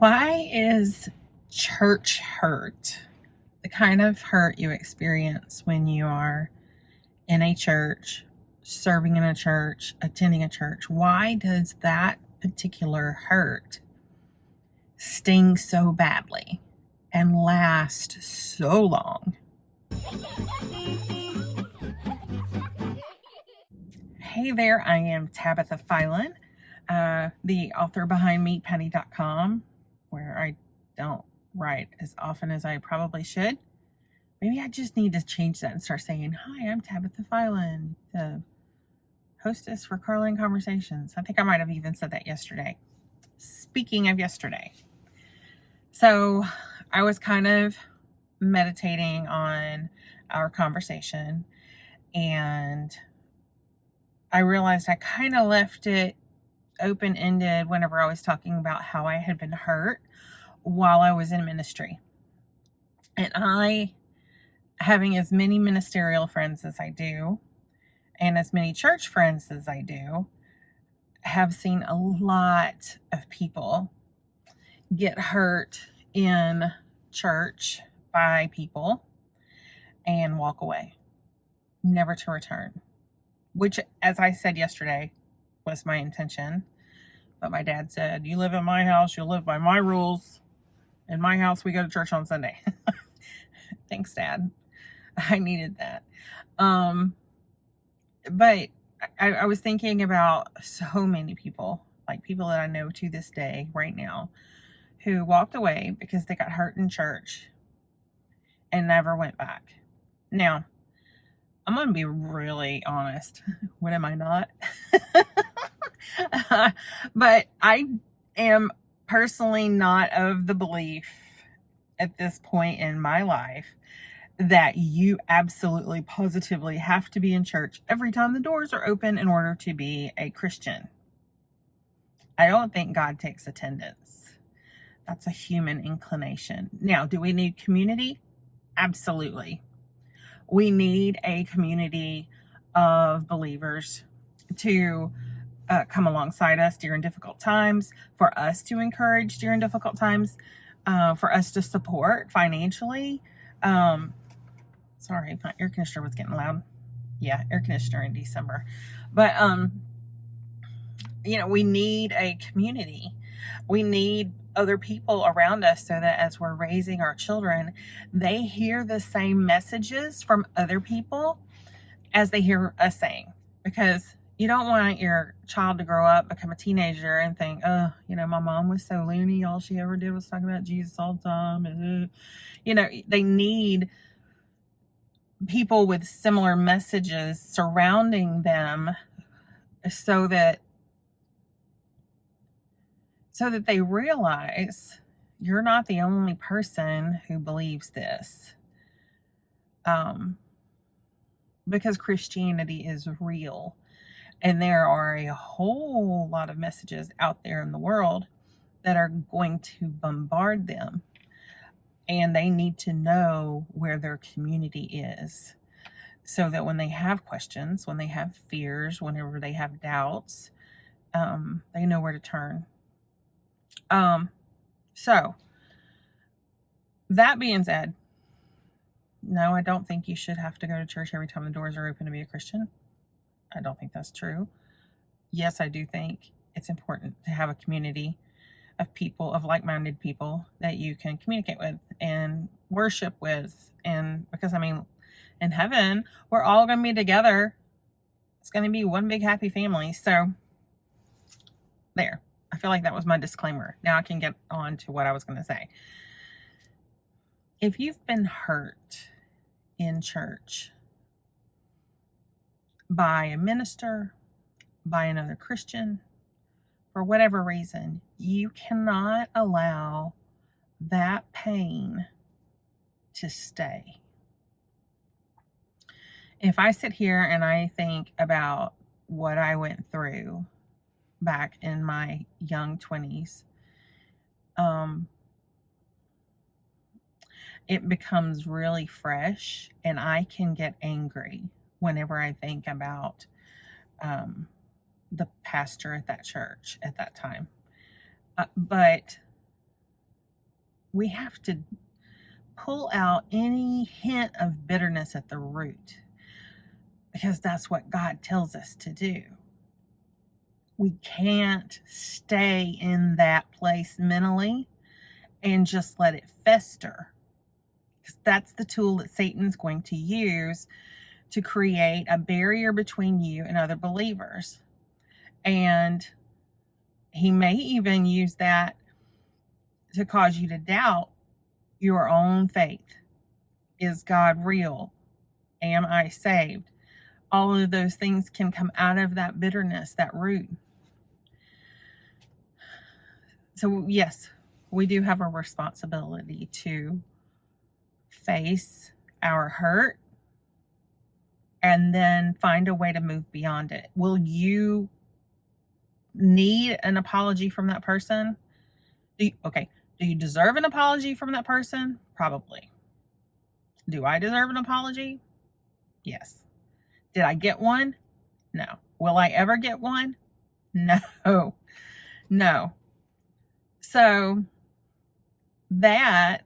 Why is church hurt the kind of hurt you experience when you are in a church, serving in a church, attending a church? Why does that particular hurt sting so badly and last so long? Hey there, I am Tabitha Filan, the author behind MeetPatty.com, where I don't write as often as I probably should. Maybe I just need to change that and start saying, "Hi, I'm Tabitha Filan, the hostess for Carline Conversations." I think I might have even said that yesterday. Speaking of yesterday, so I was kind of meditating on our conversation, and I realized I kind of left it open-ended whenever I was talking about how I had been hurt while I was in ministry. And having as many ministerial friends as I do, and as many church friends as I do, have seen a lot of people get hurt in church by people and walk away, never to return. Which, as I said yesterday, was my intention. But my dad said, "You live in my house, you'll live by my rules. In my house, we go to church on Sunday." Thanks, Dad. I needed that. But I was thinking about so many people, like people that I know to this day, right now, who walked away because they got hurt in church and never went back. Now, I'm going to be really honest. When am I not? But I am personally not of the belief at this point in my life that you absolutely positively have to be in church every time the doors are open in order to be a Christian. I don't think God takes attendance. That's a human inclination. Now, do we need community? Absolutely. We need a community of believers to come alongside us during difficult times, for us to encourage during difficult times, for us to support financially. Sorry, my air conditioner was getting loud. Yeah, air conditioner in December. But, we need a community. We need other people around us so that as we're raising our children, they hear the same messages from other people as they hear us saying. Because you don't want your child to grow up, become a teenager, and think, "Oh, my mom was so loony. All she ever did was talk about Jesus all the time." And, they need people with similar messages surrounding them so that they realize you're not the only person who believes this. Because Christianity is real. And there are a whole lot of messages out there in the world that are going to bombard them. And they need to know where their community is so that when they have questions, when they have fears, whenever they have doubts, they know where to turn. So, that being said, no, I don't think you should have to go to church every time the doors are open to be a Christian. I don't think that's true. Yes, I do think it's important to have a community of people, of like-minded people that you can communicate with and worship with. And because, in heaven, we're all going to be together. It's going to be one big happy family. So, there. I feel like that was my disclaimer. Now I can get on to what I was going to say. If you've been hurt in church by a minister, by another Christian, for whatever reason, you cannot allow that pain to stay. If I sit here and I think about what I went through back in my young 20s, it becomes really fresh, and I can get angry whenever I think about the pastor at that church at that time. But we have to pull out any hint of bitterness at the root, because that's what God tells us to do. We can't stay in that place mentally and just let it fester, because that's the tool that Satan's going to use to create a barrier between you and other believers. And he may even use that to cause you to doubt your own faith. Is God real? Am I saved? All of those things can come out of that bitterness, that root. So yes, we do have a responsibility to face our hurt and then find a way to move beyond it. Will you need an apology from that person? Do you deserve an apology from that person? Probably. Do I deserve an apology? Yes. Did I get one? No. Will I ever get one? No. No. So that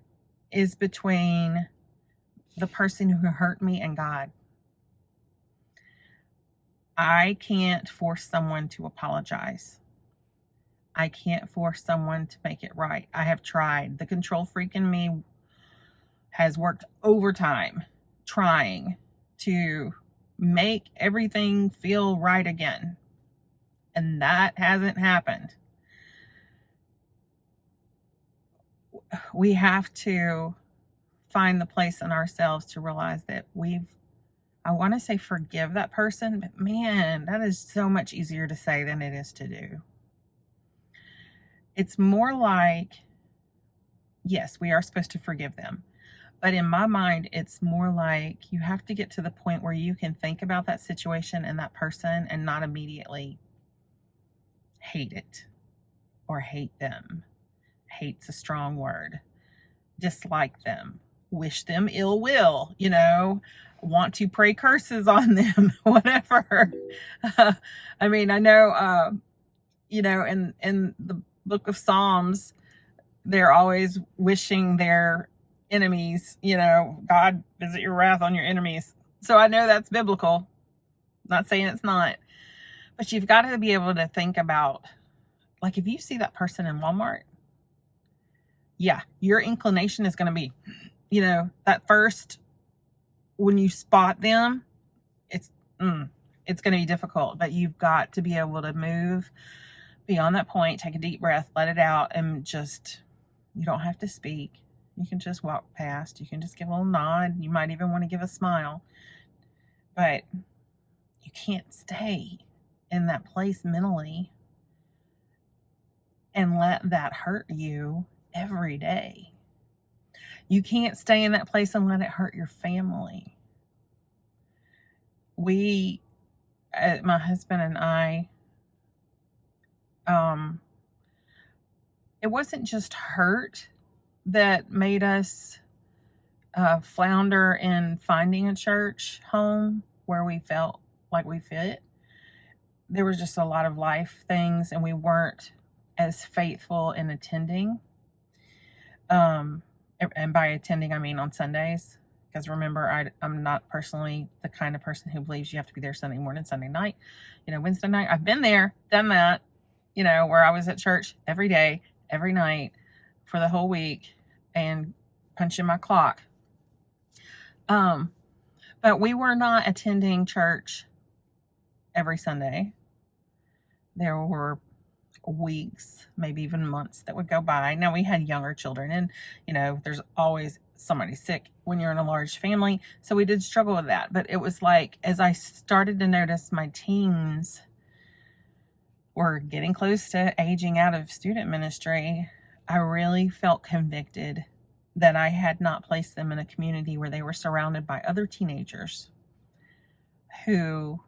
is between the person who hurt me and God. I can't force someone to apologize. I can't force someone to make it right. I have tried. The control freak in me has worked overtime trying to make everything feel right again. And that hasn't happened. We have to find the place in ourselves to realize that I want to say forgive that person, but man, that is so much easier to say than it is to do. It's more like, yes, we are supposed to forgive them. But in my mind, it's more like you have to get to the point where you can think about that situation and that person and not immediately hate it or hate them. Hate's a strong word. Dislike them. Wish them ill will, want to pray curses on them, whatever. I mean, I know, in the book of Psalms, they're always wishing their enemies, God, visit your wrath on your enemies. So I know that's biblical. Not saying it's not. But you've got to be able to think about, like, if you see that person in Walmart, yeah, your inclination is going to be, that first, when you spot them, it's going to be difficult. But you've got to be able to move beyond that point, take a deep breath, let it out, and just, you don't have to speak. You can just walk past. You can just give a little nod. You might even want to give a smile. But you can't stay in that place mentally and let that hurt you every day. You can't stay in that place and let it hurt your family. My husband and I, it wasn't just hurt that made us flounder in finding a church home where we felt like we fit. There was just a lot of life things, and we weren't as faithful in attending. And by attending, I mean on Sundays. Because remember, I'm not personally the kind of person who believes you have to be there Sunday morning, Sunday night, Wednesday night. I've been there, done that, where I was at church every day, every night for the whole week and punching my clock. But we were not attending church every Sunday. There were weeks, maybe even months that would go by. Now, we had younger children, and there's always somebody sick when you're in a large family, so we did struggle with that. But it was like, as I started to notice my teens were getting close to aging out of student ministry, I really felt convicted that I had not placed them in a community where they were surrounded by other teenagers who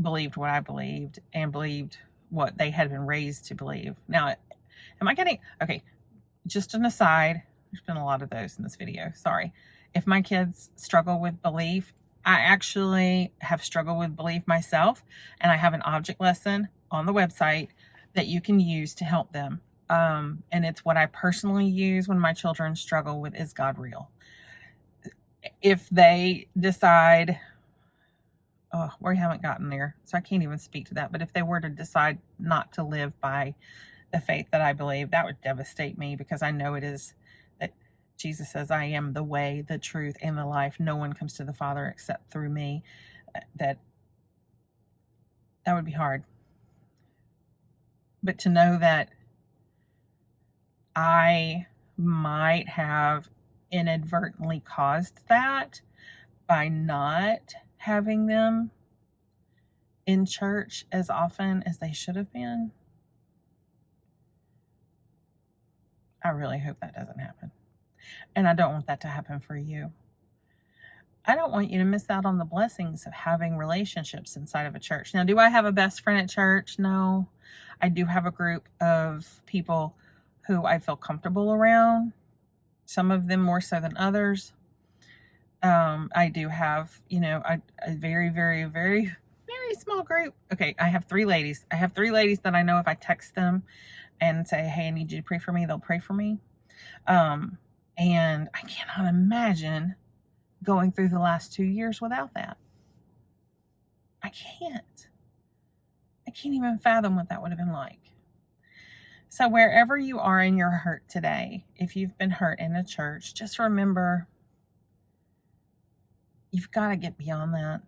believed what I believed and believed what they had been raised to believe. Now, okay, just an aside, there's been a lot of those in this video, sorry. If my kids struggle with belief, I actually have struggled with belief myself, and I have an object lesson on the website that you can use to help them. And it's what I personally use when my children struggle with, is God real? If they decide, oh, we haven't gotten there, so I can't even speak to that. But if they were to decide not to live by the faith that I believe, that would devastate me, because I know it is that Jesus says, I am the way, the truth, and the life. No one comes to the Father except through me. That would be hard. But to know that I might have inadvertently caused that by not having them in church as often as they should have been, I really hope that doesn't happen. And I don't want that to happen for you. I don't want you to miss out on the blessings of having relationships inside of a church. Now, do I have a best friend at church? No. I do have a group of people who I feel comfortable around, some of them more so than others. I do have, a very, very, very, very small group. Okay, I have 3 ladies. I have 3 ladies that I know if I text them and say, hey, I need you to pray for me, they'll pray for me. And I cannot imagine going through the last 2 years without that. I can't even fathom what that would have been like. So wherever you are in your hurt today, if you've been hurt in a church, just remember, you've got to get beyond that.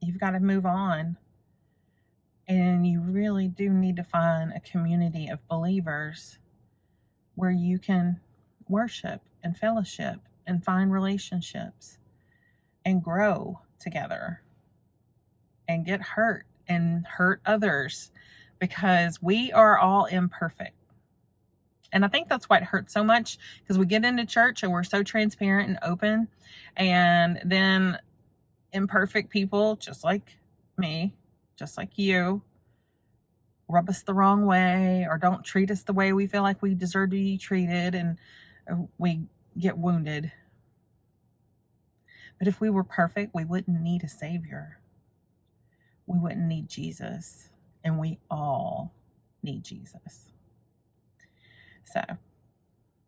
You've got to move on. And you really do need to find a community of believers where you can worship and fellowship and find relationships and grow together and get hurt and hurt others, because we are all imperfect. And I think that's why it hurts so much, because we get into church and we're so transparent and open, and then imperfect people, just like me, just like you, rub us the wrong way or don't treat us the way we feel like we deserve to be treated, and we get wounded. But if we were perfect, we wouldn't need a savior. We wouldn't need Jesus, and we all need Jesus. So,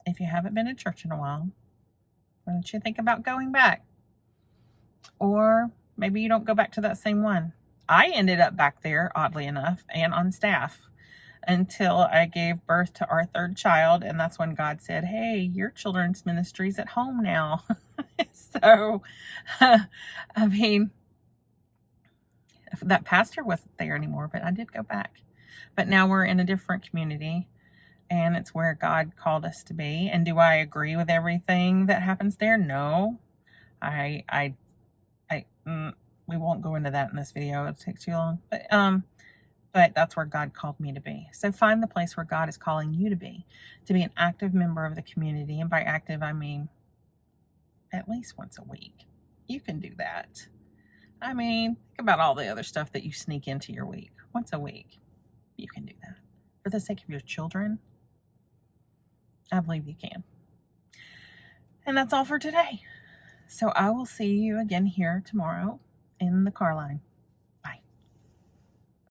if you haven't been to church in a while, why don't you think about going back? Or maybe you don't go back to that same one. I ended up back there, oddly enough, and on staff until I gave birth to our 3rd child. And that's when God said, hey, your children's ministry's at home now. So, I mean, that pastor wasn't there anymore, but I did go back. But now we're in a different community, and it's where God called us to be. And do I agree with everything that happens there? No. We won't go into that in this video. It'll take too long. But that's where God called me to be. So find the place where God is calling you to be an active member of the community. And by active, I mean at least once a week. You can do that. I mean, think about all the other stuff that you sneak into your week. Once a week, you can do that. For the sake of your children, I believe you can. And that's all for today. So I will see you again here tomorrow in the Carline.